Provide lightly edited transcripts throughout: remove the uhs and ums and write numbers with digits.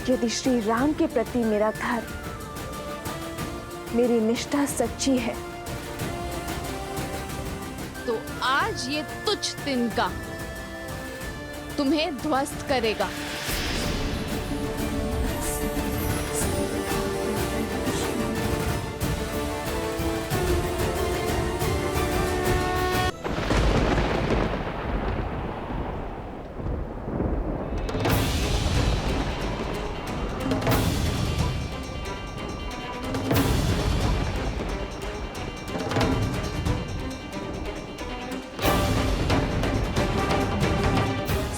यदि श्री राम के प्रति मेरा धर्म, मेरी निष्ठा सच्ची है, तो आज ये तुच्छ तिनका तुम्हें ध्वस्त करेगा।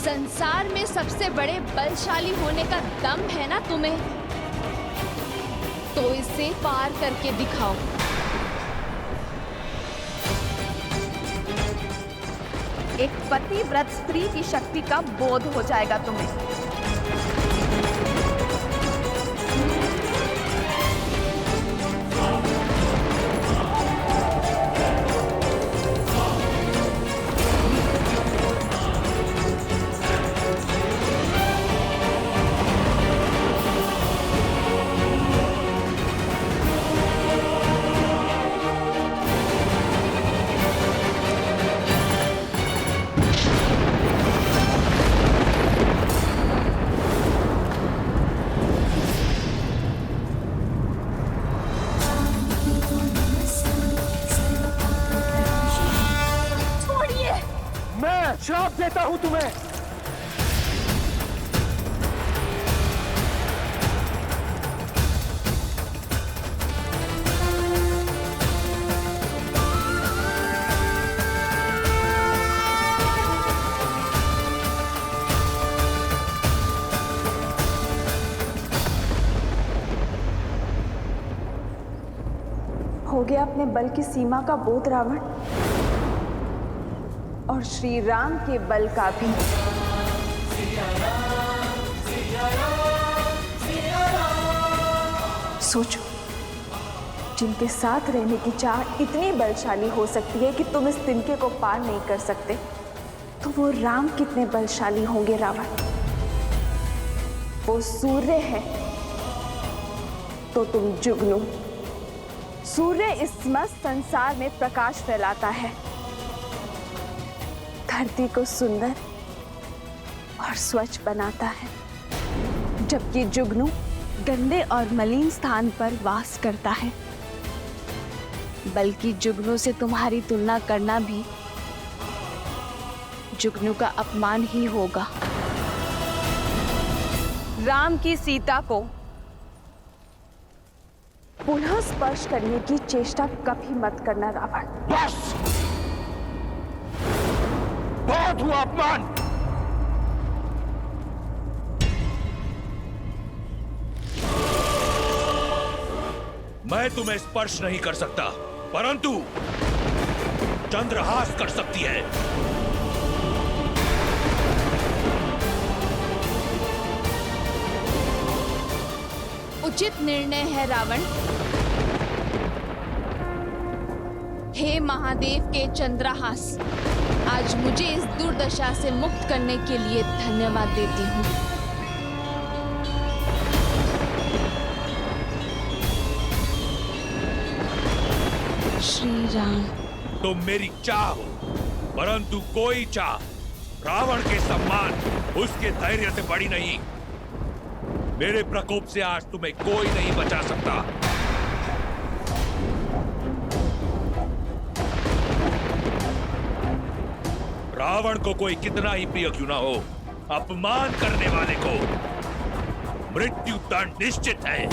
संसार में सबसे बड़े बलशाली होने का दम है ना तुम्हें, तो इसे पार करके दिखाओ। एक पतिव्रत स्त्री की शक्ति का बोध हो जाएगा तुम्हें। श्राप देता हूं तुम्हें। हो गया अपने बल की सीमा का बोध रावण, और श्री राम के बल का भी। सोचो, जिनके साथ रहने की चाह इतनी बलशाली हो सकती है कि तुम इस तिनके को पार नहीं कर सकते, तो वो राम कितने बलशाली होंगे रावण। वो सूर्य है तो तुम जुगनू। सूर्य इस मस्त संसार में प्रकाश फैलाता है, धरती को सुंदर और स्वच्छ बनाता है, जबकि जुगनू गंदे और मलिन स्थान पर वास करता है। बल्कि जुगनू से तुम्हारी तुलना करना भी जुगनू का अपमान ही होगा। राम की सीता को पुनः स्पर्श करने की चेष्टा कभी मत करना रावण। बस, बहुत हुआ अपमान। मैं तुम्हें स्पर्श नहीं कर सकता, परंतु चंद्रहास कर सकती है। उचित निर्णय है रावण। हे महादेव के चंद्रहास, आज मुझे इस दुर्दशा से मुक्त करने के लिए धन्यवाद देती हूँ। श्री राम। तुम मेरी चाह हो, परंतु कोई चाह रावण के सम्मान, उसके धैर्य से बड़ी नहीं। मेरे प्रकोप से आज तुम्हें कोई नहीं बचा सकता। रावण को कोई कितना ही प्रिय क्यों ना हो, अपमान करने वाले को मृत्यु दंड निश्चित है।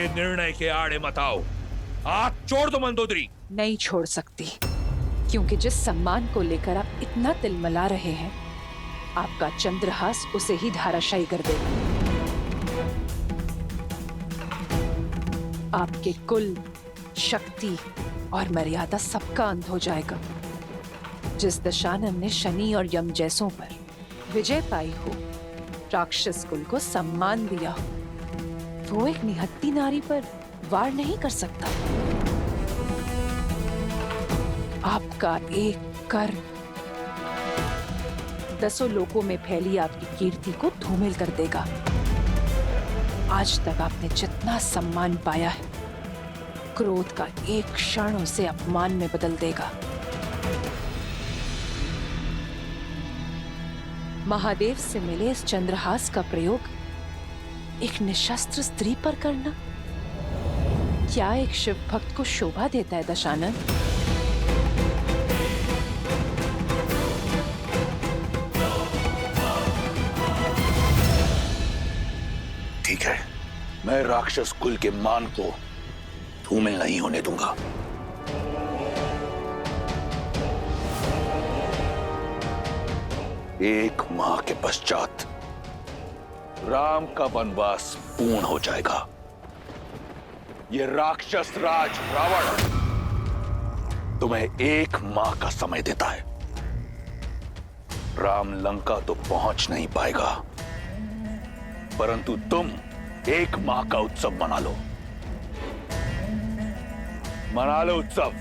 निर्णय के आड़े मत आओ। हाथ छोड़ दो मंदोदरी। नहीं छोड़ सकती, क्योंकि जिस सम्मान को लेकर आप इतना तिलमिला रहे हैं, आपका चंद्रहास उसे ही धाराशायी कर देगा। आपके कुल, शक्ति और मर्यादा सबका अंत हो जाएगा। जिस दशानन ने शनि और यम जैसों पर विजय पाई हो, राक्षस कुल को सम्मान दिया हो, वो एक निहत्ती नारी पर वार नहीं कर सकता। आपका एक कर्म दसों लोकों में फैली आपकी कीर्ति को धूमिल कर देगा। आज तक आपने जितना सम्मान पाया है, क्रोध का एक क्षण उसे अपमान में बदल देगा। महादेव से मिले इस चंद्रहास का प्रयोग एक निशस्त्र स्त्री पर करना क्या एक शिव भक्त को शोभा देता है दशानन? ठीक है, मैं राक्षस कुल के मान को धूमिल नहीं होने दूंगा। एक माह के पश्चात राम का वनवास पूर्ण हो जाएगा। ये राक्षस राज रावण तुम्हें एक माह का समय देता है। राम लंका तो पहुंच नहीं पाएगा, परंतु तुम एक माह का उत्सव मना लो। मना लो उत्सव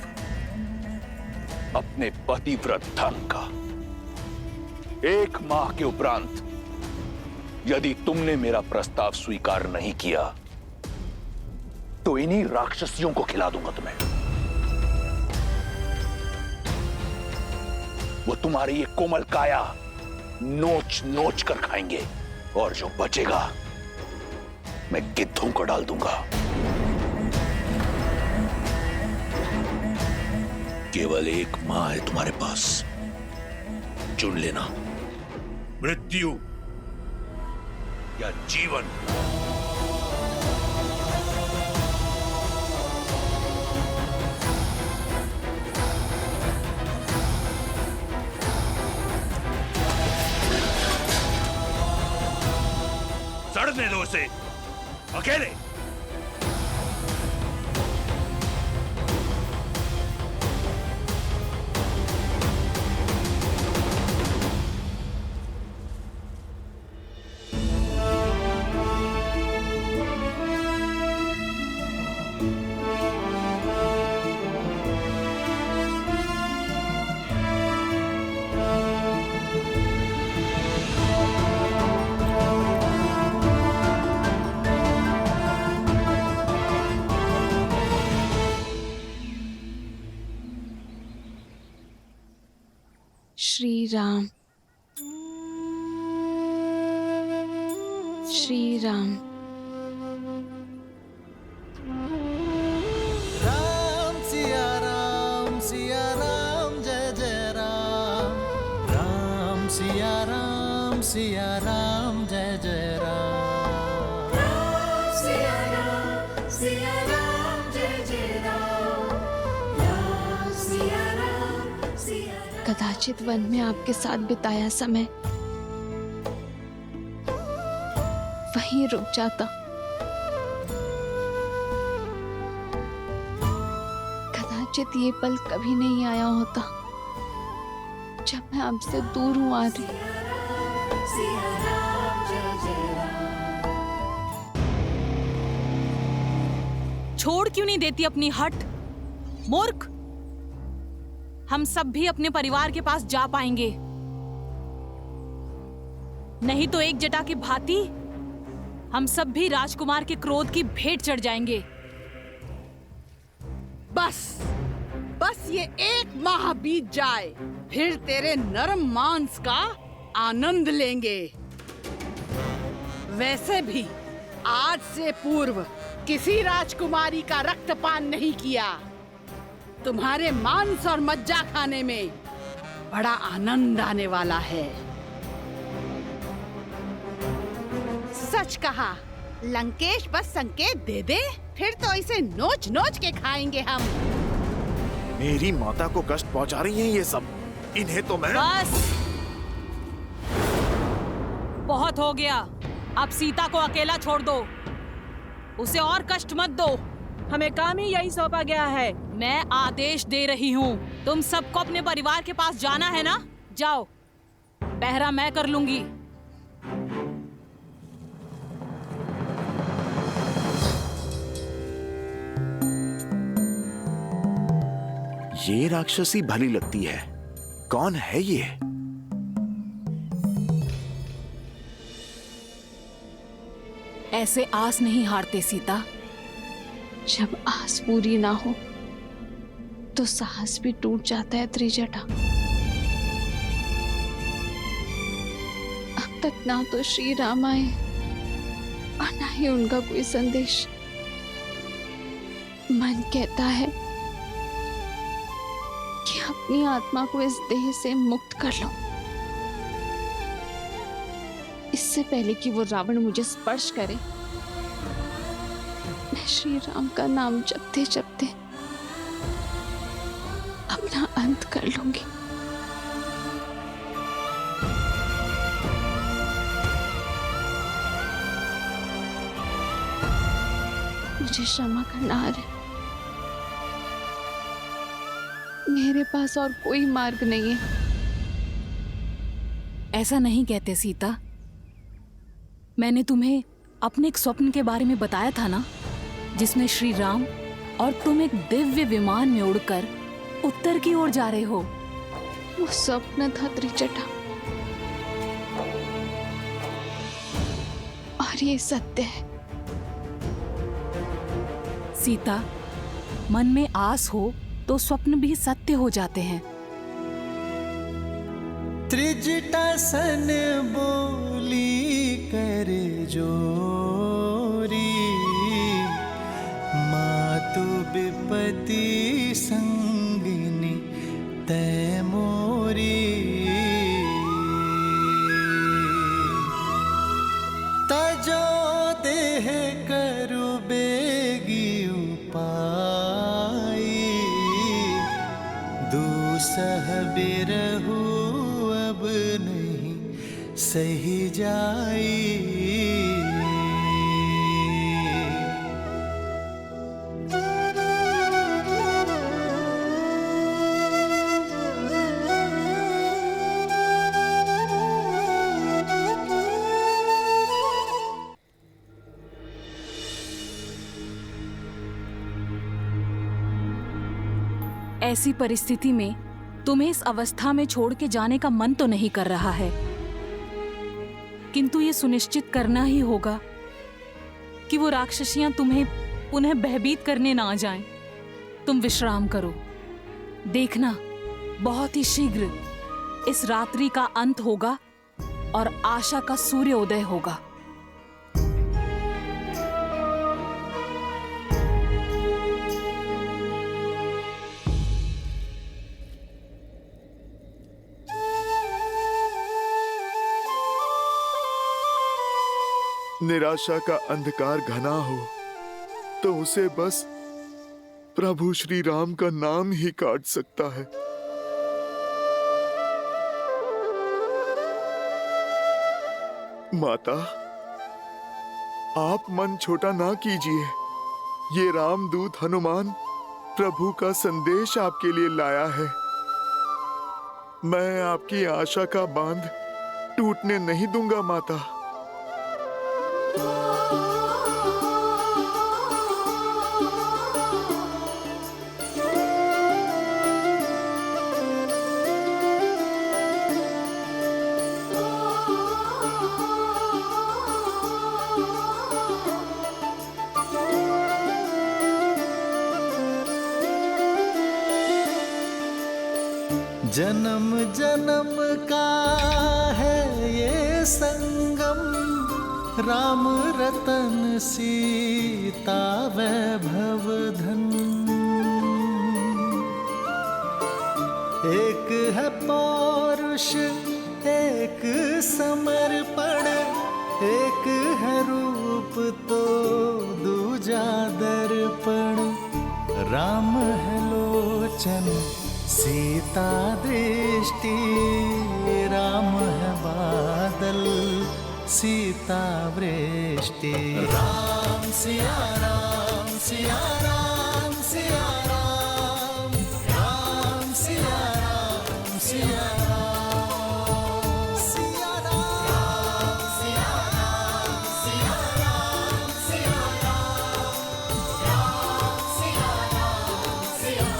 अपने पतिव्रत धर्म का। एक माह के उपरांत यदि तुमने मेरा प्रस्ताव स्वीकार नहीं किया तो इन्हीं राक्षसियों को खिला दूंगा तुम्हें। वो तुम्हारी ये कोमल काया नोच नोच कर खाएंगे और जो बचेगा मैं गिद्धों को डाल दूंगा। केवल एक माह है तुम्हारे पास, चुन लेना, मृत्यु या जीवन। सड़ने दो उसे अकेले। श्री राम, श्री राम। राम सिया राम जय जय राम। राम सिया राम जय जय राम। राम सिया राम जय जय राम। राम सिया राम। कदाचित वन में आपके साथ बिताया समय वहीं रुक जाता। कदाचित ये पल कभी नहीं आया होता जब मैं आपसे दूर हूं आ रही। छोड़ क्यों नहीं देती अपनी हट, मूर्ख? हम सब भी अपने परिवार के पास जा पाएंगे, नहीं तो एक जटा की भांति हम सब भी राजकुमार के क्रोध की भेंट चढ़ जाएंगे। बस ये एक माह बीत जाए, फिर तेरे नरम मांस का आनंद लेंगे। वैसे भी आज से पूर्व किसी राजकुमारी का रक्तपान नहीं किया। तुम्हारे मांस और मज्जा खाने में बड़ा आनंद आने वाला है। सच कहा, लंकेश बस संकेत दे दे, फिर तो इसे नोच नोच के खाएंगे हम। मेरी माता को कष्ट पहुंचा रही हैं ये सब, इन्हें तो मैं। बस, बहुत हो गया। अब सीता को अकेला छोड़ दो, उसे और कष्ट मत दो। हमें काम ही यही सौंपा गया है। मैं आदेश दे रही हूँ, तुम सबको अपने परिवार के पास जाना है ना? जाओ, पहरा मैं कर लूंगी। ये राक्षसी भली लगती है, कौन है ये? ऐसे आस नहीं हारते सीता। जब आस पूरी ना हो तो साहस भी टूट जाता है त्रिजटा। अब तक ना तो श्री राम आए और ना ही उनका कोई संदेश। मन कहता है कि अपनी आत्मा को इस देह से मुक्त कर लो, इससे पहले कि वो रावण मुझे स्पर्श करे। मैं श्री राम का नाम जपते जपते अपना अंत कर लूंगी। मुझे क्षमा करना है, मेरे पास और कोई मार्ग नहीं है। ऐसा नहीं कहते सीता। मैंने तुम्हें अपने एक स्वप्न के बारे में बताया था ना, जिसमें श्री राम और तुम एक दिव्य विमान में उड़कर उत्तर की ओर जा रहे हो। वो स्वप्न था त्रिजटा, और ये सत्य है। सीता, मन में आस हो तो स्वप्न भी सत्य हो जाते हैं। त्रिजटा सन बोली करे जोरी, मातु विपति संगिनी तै मोरी। तजो देह करु बेगी उपाई, दूसह बिरहु अब नहीं सही जाई। ऐसी परिस्थिति में तुम्हें इस अवस्था में छोड़ के जाने का मन तो नहीं कर रहा है, किंतु ये सुनिश्चित करना ही होगा कि वो राक्षसियां तुम्हें पुनः भयभीत करने ना आ जाएं। तुम विश्राम करो, देखना बहुत ही शीघ्र इस रात्रि का अंत होगा और आशा का सूर्योदय होगा। निराशा का अंधकार घना हो तो उसे बस प्रभु श्री राम का नाम ही काट सकता है। माता, आप मन छोटा ना कीजिए। ये रामदूत हनुमान प्रभु का संदेश आपके लिए लाया है। मैं आपकी आशा का बांध टूटने नहीं दूंगा माता। जन्म जन्म का है ये संगम, राम रतन सीता वैभव धन। एक है पौरुष एक समर्पण, एक है रूप तो दूजा दर्पण। राम है लोचन सीता दृष्टि, राम है बादल सीता वृष्टि। राम सिया राम सिया राम सिया राम, राम सिया राम सिया राम, सिया राम सिया राम सिया राम सिया राम, राम सिया राम सिया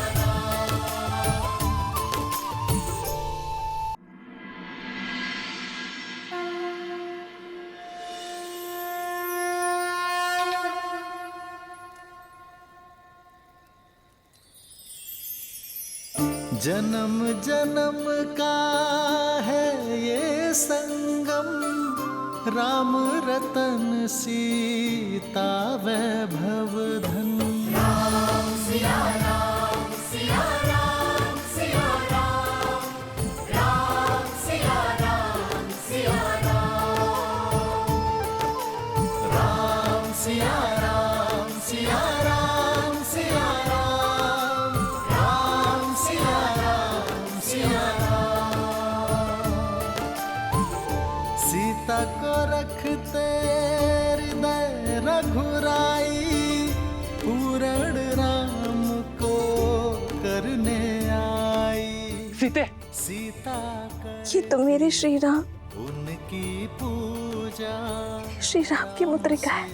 जन्म जन्म का है ये संगम, राम रतन सीता वैभव धन। राम सिया राम सिया राम सिया राम, राम सिया राम सिया राम, राम सिया राम सिया राम सिया राम, राम सिया राम सिया राम। सीता को रखते हृदय रघुराई, पूर्ण राम को करने आई। सीता ये तो मेरे श्री राम, उनकी पूजा, श्री राम की मुद्रिका है।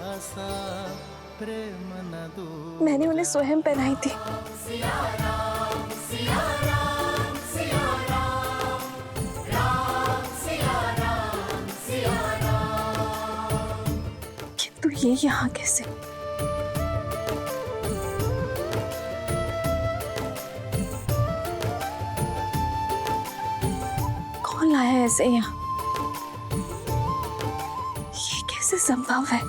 आसा प्रेम न दो। मैंने उन्हें स्वयं पहनाई थी। सिया राम सिया राम सिया राम, राम सिया राम सिया राम। किंतु ये यहाँ कैसे? कौन लाया ऐसे यहाँ? ये कैसे संभव है?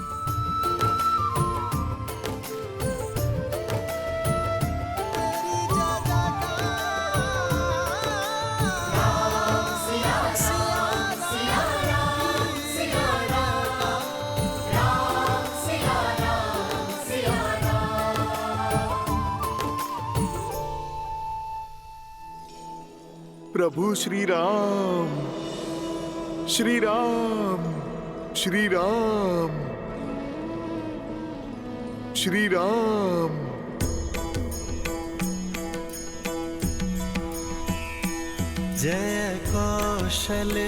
प्रभु श्री राम, श्री राम, श्री राम, श्री राम। जय कौशलवासी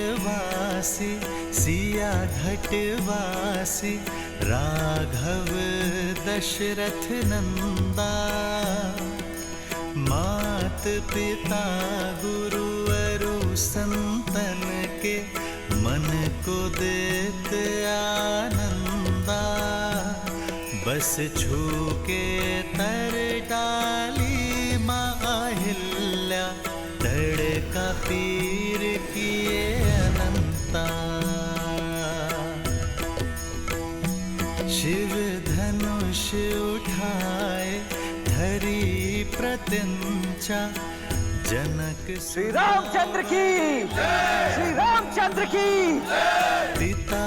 सिया घटवासी, राघव दशरथ नंदा। मात पिता गुरु अरु संतन के, मन को देते आनंदा। बस छू के तर डाली माहिल्या, तड़का पीर किए अनंता। शिव धनुष उठाए धरी प्रत्यंचा, जनक श्री रामचंद्र की, श्री रामचंद्र की। पिता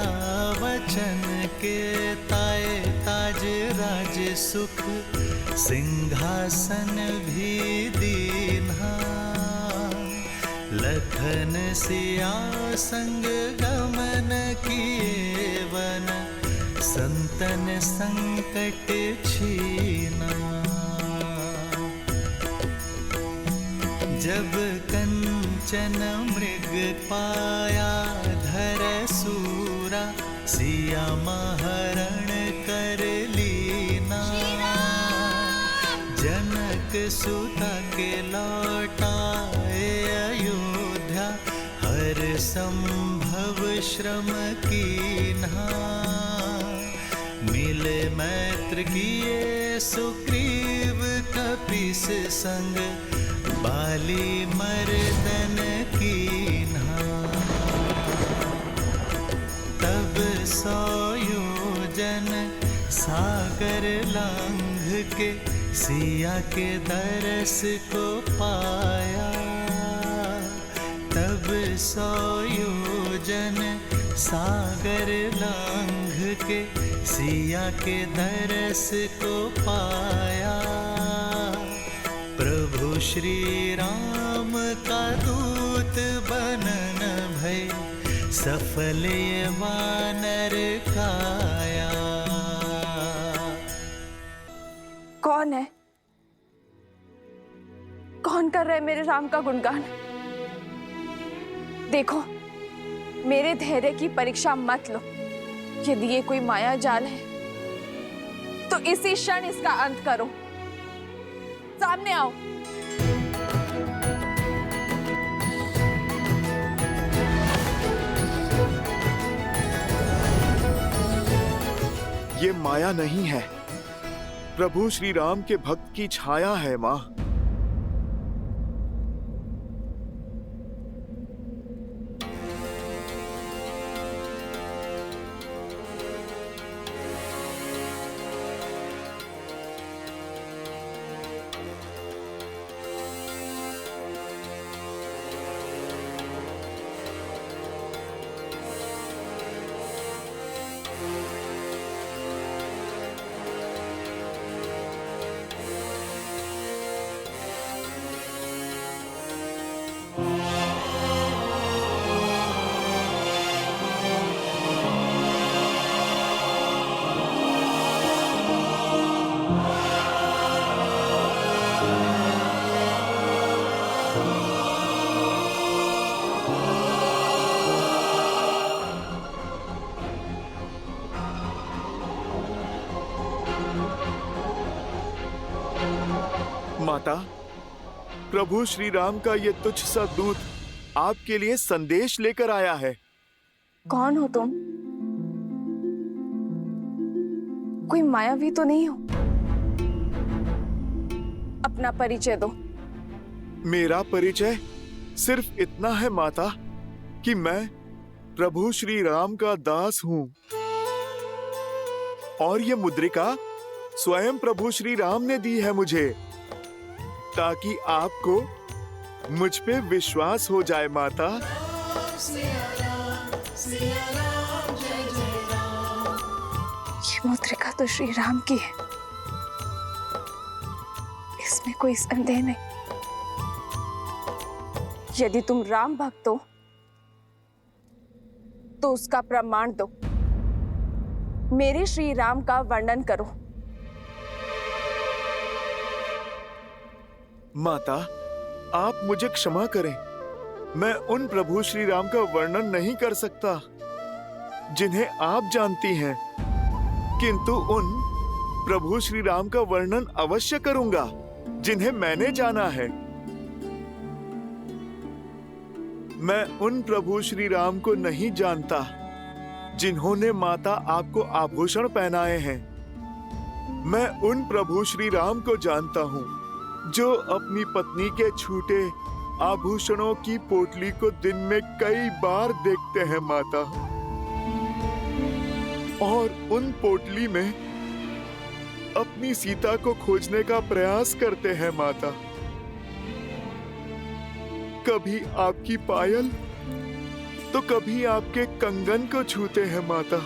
वचन के ताए ताज राज सुख, सिंहासन भी दीन्हा। लखन सिया संग गमन किए वन, संतन संकट छीना। जब कंचन मृग पाया धर सूरा, सिया महरण कर लीना। जनक सुता के लौटाए अयोध्या, हर संभव श्रम कीन्हा। मिले मैत्र किए सुग्रीव कपीस संग, बाली मर्दन कीन्हा। तब 100 योजन सागर लांघ के, सिया के दरस को पाया। तब 100 योजन सागर लांघ के, सिया के दरस को पाया। प्रभु श्री राम का दूत बनन भय, सफल ये वानर काया। कौन है? कौन कर रहे मेरे राम का गुणगान? देखो, मेरे धैर्य की परीक्षा मत लो। यदि ये कोई माया जाल है तो इसी क्षण इसका अंत करो। सामने आओ। ये माया नहीं है, प्रभु श्री राम के भक्त की छाया है मां। माता, प्रभु श्री राम का ये तुच्छ सा दूत आपके लिए संदेश लेकर आया है। कौन हो तुम? कोई मायावी तो नहीं हो? अपना परिचय दो। मेरा परिचय सिर्फ इतना है माता कि मैं प्रभु श्री राम का दास हूँ और ये मुद्रिका स्वयं प्रभु श्री राम ने दी है मुझे, ताकि आपको मुझ पे विश्वास हो जाए माता। ये मुद्रिका तो श्री राम की है, इसमें कोई संदेह नहीं। यदि तुम राम भक्त हो तो उसका प्रमाण दो। मेरे श्री राम का वर्णन करो। माता, आप मुझे क्षमा करें, मैं उन प्रभु श्री राम का वर्णन नहीं कर सकता जिन्हें आप जानती हैं, किंतु उन प्रभु श्री राम का वर्णन अवश्य करूंगा जिन्हें मैंने जाना है। मैं उन प्रभु श्री राम को नहीं जानता जिन्होंने माता आपको आभूषण पहनाए हैं। मैं उन प्रभु श्री राम को जानता हूँ जो अपनी पत्नी के छूटे आभूषणों की पोटली को दिन में कई बार देखते हैं माता, और उन पोटली में अपनी सीता को खोजने का प्रयास करते हैं माता। कभी आपकी पायल तो कभी आपके कंगन को छूते हैं माता,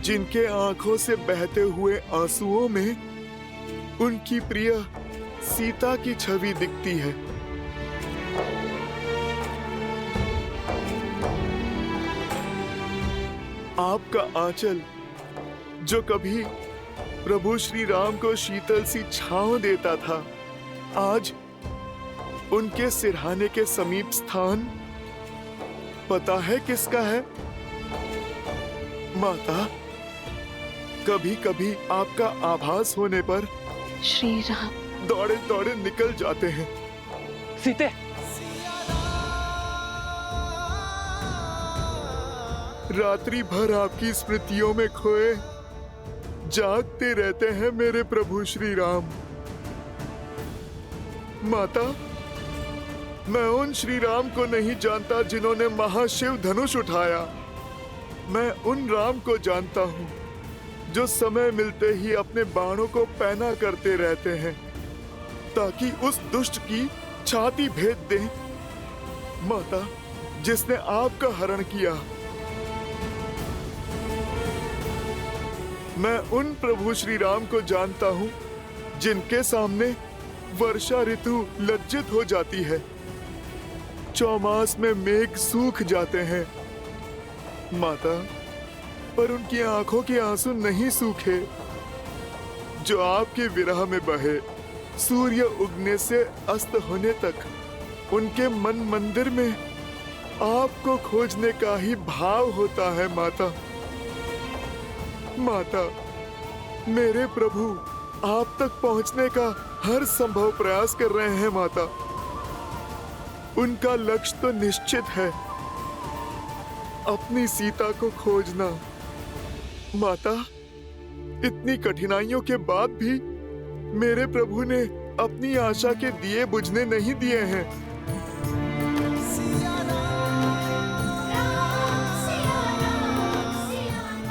जिनके आंखों से बहते हुए आंसुओं में उनकी प्रिय सीता की छवि दिखती है। आपका आंचल जो कभी प्रभु श्री राम को शीतल सी छांव देता था, आज उनके सिरहाने के समीप स्थान पता है किसका है माता? कभी कभी आपका आभास होने पर श्री राम दौड़े दौड़े निकल जाते हैं। सीते, रात्रि भर आपकी स्मृतियों में खोए जागते रहते हैं मेरे प्रभु श्री राम। माता, मैं उन श्री राम को नहीं जानता जिन्होंने महाशिव धनुष उठाया। मैं उन राम को जानता हूँ जो समय मिलते ही अपने बाणों को पैना करते रहते हैं ताकि उस दुष्ट की छाती भेद दें। माता, जिसने आपका हरण किया। मैं उन प्रभु श्री राम को जानता हूँ जिनके सामने वर्षा ऋतु लज्जित हो जाती है, चौमास में मेघ सूख जाते हैं माता, पर उनकी आंखों के आंसू नहीं सूखे जो आपके विरह में बहे। सूर्य उगने से अस्त होने तक उनके मन मंदिर में आपको खोजने का ही भाव होता है माता। माता, मेरे प्रभु आप तक पहुंचने का हर संभव प्रयास कर रहे हैं माता। उनका लक्ष्य तो निश्चित है, अपनी सीता को खोजना। माता, इतनी कठिनाइयों के बाद भी मेरे प्रभु ने अपनी आशा के दिए बुझने नहीं दिए हैं।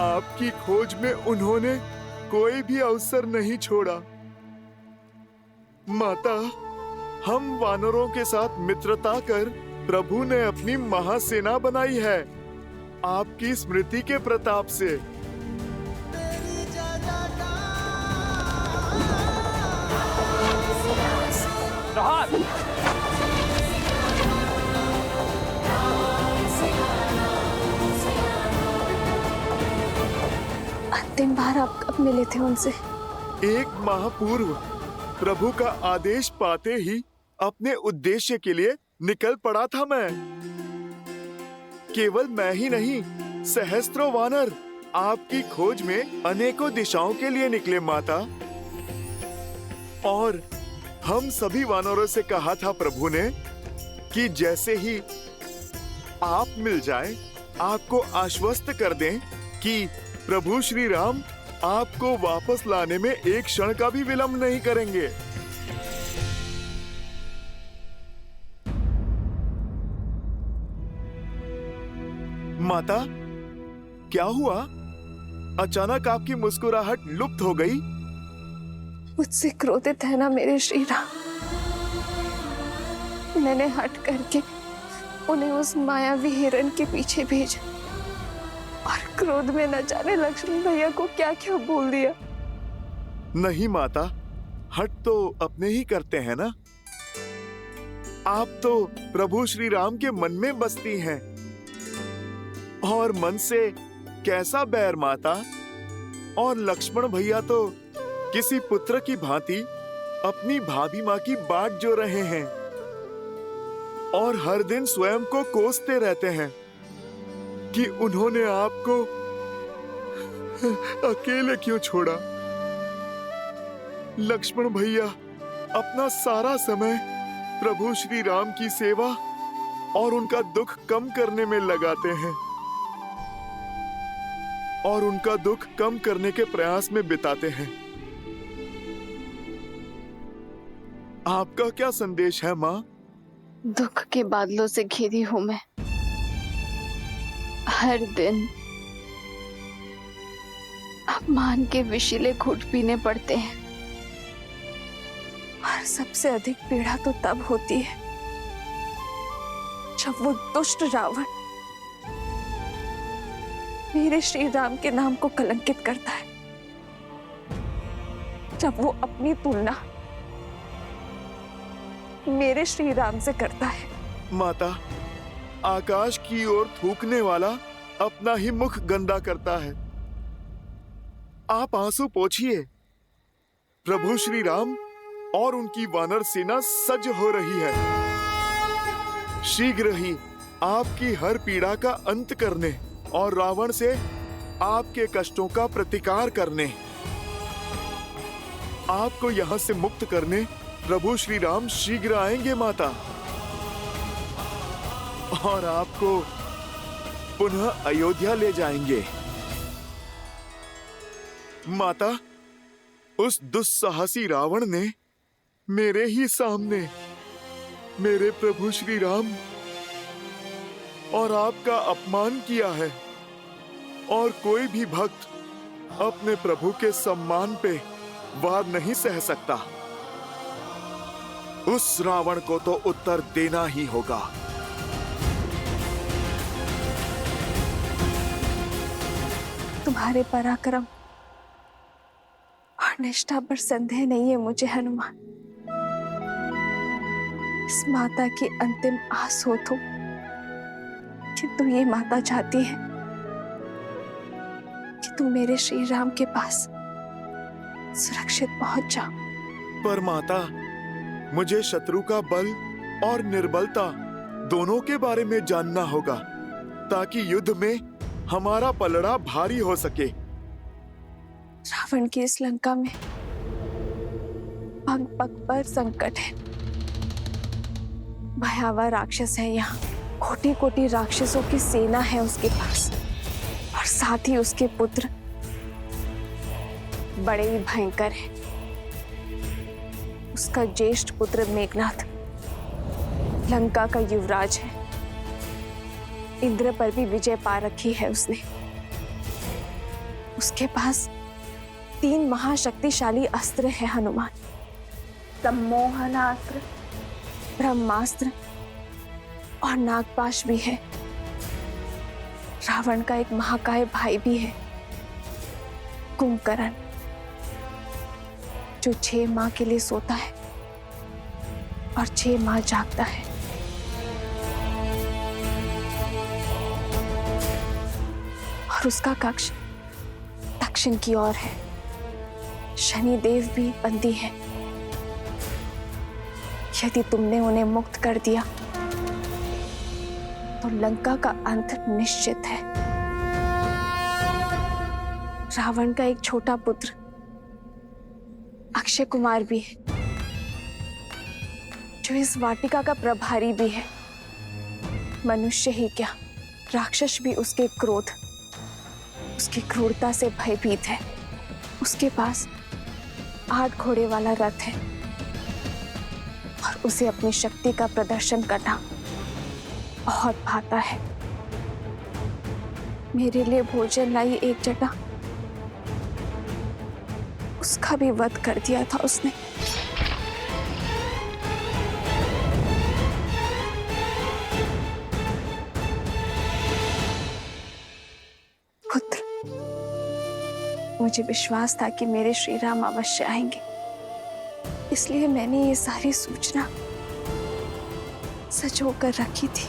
आपकी खोज में उन्होंने कोई भी अवसर नहीं छोड़ा। माता, हम वानरों के साथ मित्रता कर प्रभु ने अपनी महासेना बनाई है आपकी स्मृति के प्रताप से। अंतिम बार आप कब मिले थे उनसे? एक माह पूर्व प्रभु का आदेश पाते ही अपने उद्देश्य के लिए निकल पड़ा था मैं। केवल मैं ही नहीं, सहस्त्रों वानर आपकी खोज में अनेकों दिशाओं के लिए निकले माता। और हम सभी वानरों से कहा था प्रभु ने कि जैसे ही आप मिल जाएं, आपको आश्वस्त कर दें कि प्रभु श्री राम आपको वापस लाने में एक क्षण का भी विलंब नहीं करेंगे। माता, क्या हुआ? अचानक आपकी मुस्कुराहट लुप्त हो गई। मुझसे क्रोधित है ना मेरे श्री राम? मैंने हट करके उन्हें उस मायावी हिरण के पीछे भेजा और क्रोध में न जाने लक्ष्मण भैया को क्या क्या बोल दिया। नहीं माता, हट तो अपने ही करते हैं ना। आप तो प्रभु श्री राम के मन में बसती हैं। और मन से कैसा बैर माता? और लक्ष्मण भैया तो किसी पुत्र की भांति अपनी भाभी माँ की बाट जो रहे हैं और हर दिन स्वयं को कोसते रहते हैं कि उन्होंने आपको अकेले क्यों छोड़ा। लक्ष्मण भैया अपना सारा समय प्रभु श्री राम की सेवा और उनका दुख कम करने में लगाते हैं और उनका दुख कम करने के प्रयास में बिताते हैं। आपका क्या संदेश है माँ? दुख के बादलों से घिरी हूं मैं। हर दिन अपमान के विषीले घूंट पीने पड़ते हैं। और सबसे अधिक पीड़ा तो तब होती है जब वो दुष्ट रावण मेरे श्री राम के नाम को कलंकित करता है, जब वो अपनी तुलना मेरे श्री राम से करता है। माता, आकाश की ओर थूकने वाला अपना ही मुख गंदा करता है। आप आंसू पोंछिए। प्रभु श्री राम और उनकी वानर सेना सज्ज हो रही है। शीघ्र ही आपकी हर पीड़ा का अंत करने और रावण से आपके कष्टों का प्रतिकार करने, आपको यहाँ से मुक्त करने प्रभु श्री राम शीघ्र आएंगे माता। और आपको पुनः अयोध्या ले जाएंगे। माता, उस दुस्साहसी रावण ने मेरे ही सामने मेरे प्रभु श्री राम और आपका अपमान किया है और कोई भी भक्त अपने प्रभु के सम्मान पे वार नहीं सह सकता। उस रावण को तो उत्तर देना ही होगा। तुम्हारे पराक्रम और निष्ठा पर संदेह नहीं है मुझे हनुमान। इस माता की अंतिम आस हो तो, किंतु ये माता चाहती है कि तू मेरे श्री राम के पास सुरक्षित पहुंच जा। पर माता, मुझे शत्रु का बल और निर्बलता दोनों के बारे में जानना होगा, ताकि युद्ध में हमारा पलड़ा भारी हो सके। रावण की इस लंका में पग पग पर संकट है। भयावह राक्षस है यहाँ, कोटि कोटि राक्षसों की सेना है उसके पास, और साथ ही उसके पुत्र बड़े ही भयंकर हैं। उसका ज्येष्ठ पुत्र मेघनाथ लंका का युवराज है। इंद्र पर भी विजय पा रखी है उसने। उसके पास 3 महाशक्तिशाली अस्त्र है हनुमान, सम्मोहनास्त्र, ब्रह्मास्त्र और नागपाश भी है। रावण का एक महाकाय भाई भी है, कुंभकर्ण, जो 6 माह के लिए सोता है और 6 माह जागता है। और उसका कक्ष दक्षिण की ओर है। शनि देव भी बंदी है। यदि तुमने उन्हें मुक्त कर दिया तो लंका का अंत निश्चित है। रावण का एक छोटा पुत्र अक्षय कुमार भी है, जो इस वाटिका का प्रभारी भी है। मनुष्य ही क्या, राक्षस भी उसके क्रोध, उसकी क्रूरता से भयभीत है। उसके पास 8 घोड़े वाला रथ है और उसे अपनी शक्ति का प्रदर्शन करना बहुत भाता है। मेरे लिए भोजन लाई एक जटा, उसका भी वध कर दिया था उसने। पुत्र, मुझे विश्वास था कि मेरे श्री राम अवश्य आएंगे, इसलिए मैंने ये सारी सूचना सजो कर रखी थी।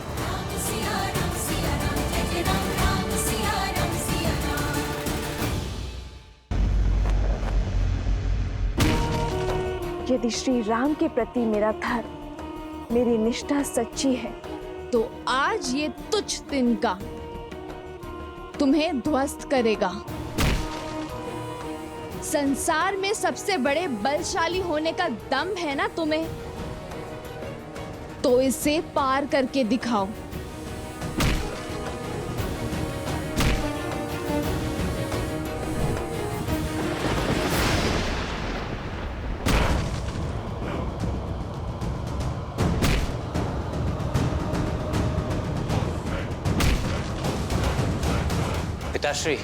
यदि श्री राम के प्रति मेरा धर्म, मेरी निष्ठा सच्ची है, तो आज ये तुच्छ तिनका तुम्हें ध्वस्त करेगा। संसार में सबसे बड़े बलशाली होने का दम है ना तुम्हें, तो इसे पार करके दिखाओ। पिताश्री,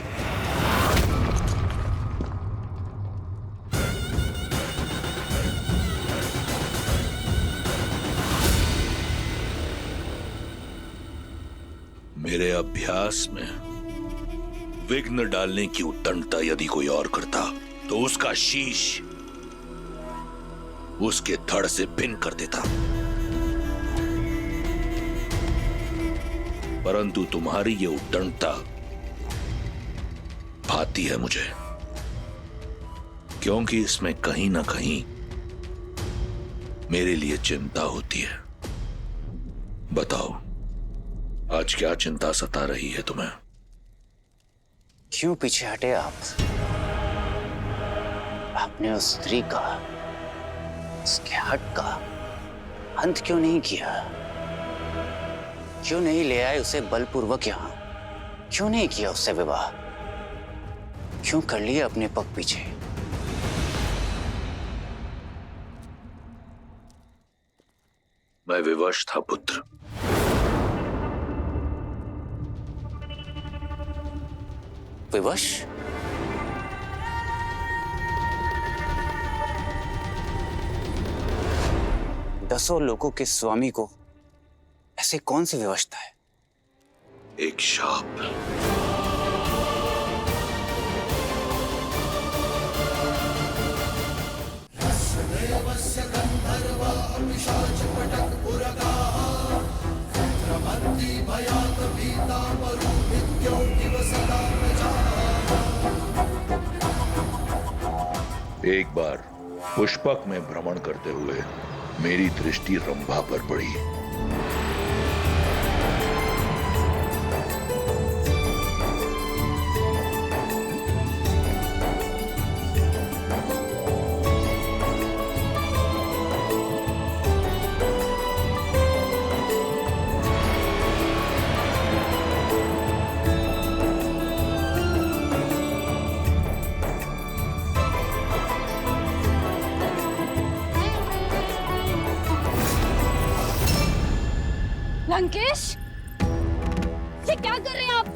मेरे अभ्यास में विघ्न डालने की उद्दंडता यदि कोई और करता तो उसका शीश उसके धड़ से भिन्न कर देता, परंतु तुम्हारी ये उद्दंडता भाती है मुझे, क्योंकि इसमें कहीं ना कहीं मेरे लिए चिंता होती है। बताओ, आज क्या चिंता सता रही है तुम्हें? क्यों पीछे हटे आप? आपने उस स्त्री का, उसके हट का अंत क्यों नहीं किया? क्यों नहीं ले आए उसे बलपूर्वक यहां? क्यों नहीं किया उससे विवाह? क्यों कर लिया अपने पग पीछे? मैं विवश था पुत्र। विवश? दसों लोगों के स्वामी को ऐसे कौन सी विवशता है? एक शाप। देवस्य गंधर्व पिशाच पटक एक बार पुष्पक में भ्रमण करते हुए मेरी दृष्टि रंभा पर पड़ी। लंकेश, ये क्या कर रहे हैं आप?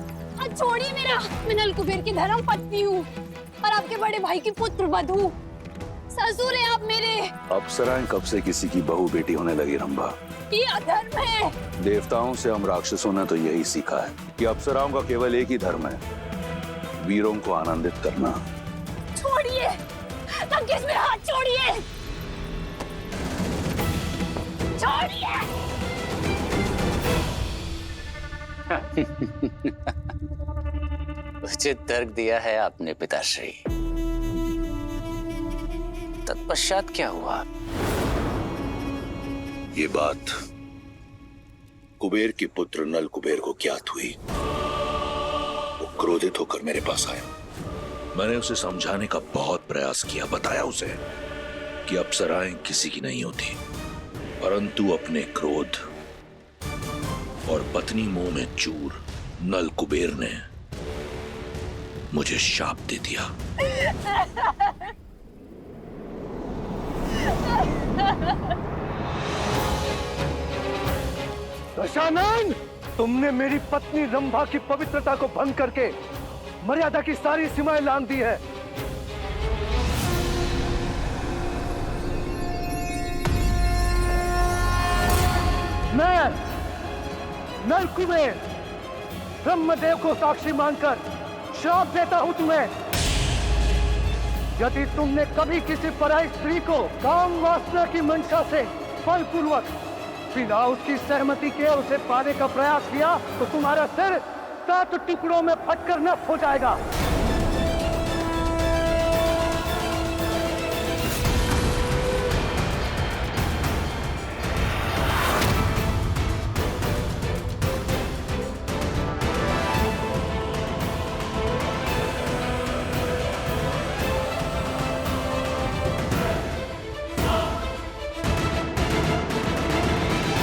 हाथ छोड़िए मेरा। मैं नल कुबेर की धर्म पत्नी हूँ और आपके बड़े भाई की पुत्र वधू। ससुर है आप मेरे। अप्सराएं कब से किसी की बहू बेटी होने लगी रंभा? ये अधर्म है। देवताओं से हम राक्षसों ने तो यही सीखा है कि अप्सराओं का केवल एक ही धर्म है, वीरों को आनंदित करना। छोड़िए लंकेश, मेरा हाथ छोड़िए। छोड़िए। उचित तर्क दिया है आपने पिताश्री। तत्पश्चात क्या हुआ? ये बात कुबेर के पुत्र नल कुबेर को ज्ञात हुई। वो क्रोधित होकर मेरे पास आया। मैंने उसे समझाने का बहुत प्रयास किया, बताया उसे कि अप्सराएं किसी की नहीं होती, परंतु अपने क्रोध और पत्नी मुंह में चूर नल कुबेर ने मुझे शाप दे दिया। दशानन, तुमने मेरी पत्नी रंभा की पवित्रता को भंग करके मर्यादा की सारी सीमाएं लांघ दी है। मैं नल कुबेर ब्रह्मदेव को साक्षी मानकर श्राप देता हूं तुम्हें। यदि तुमने कभी किसी पराई स्त्री को काम वासना की मंशा से बलपूर्वक बिना उसकी सहमति के उसे पाने का प्रयास किया तो तुम्हारा सिर 7 टुकड़ों में फटकर नष्ट हो जाएगा।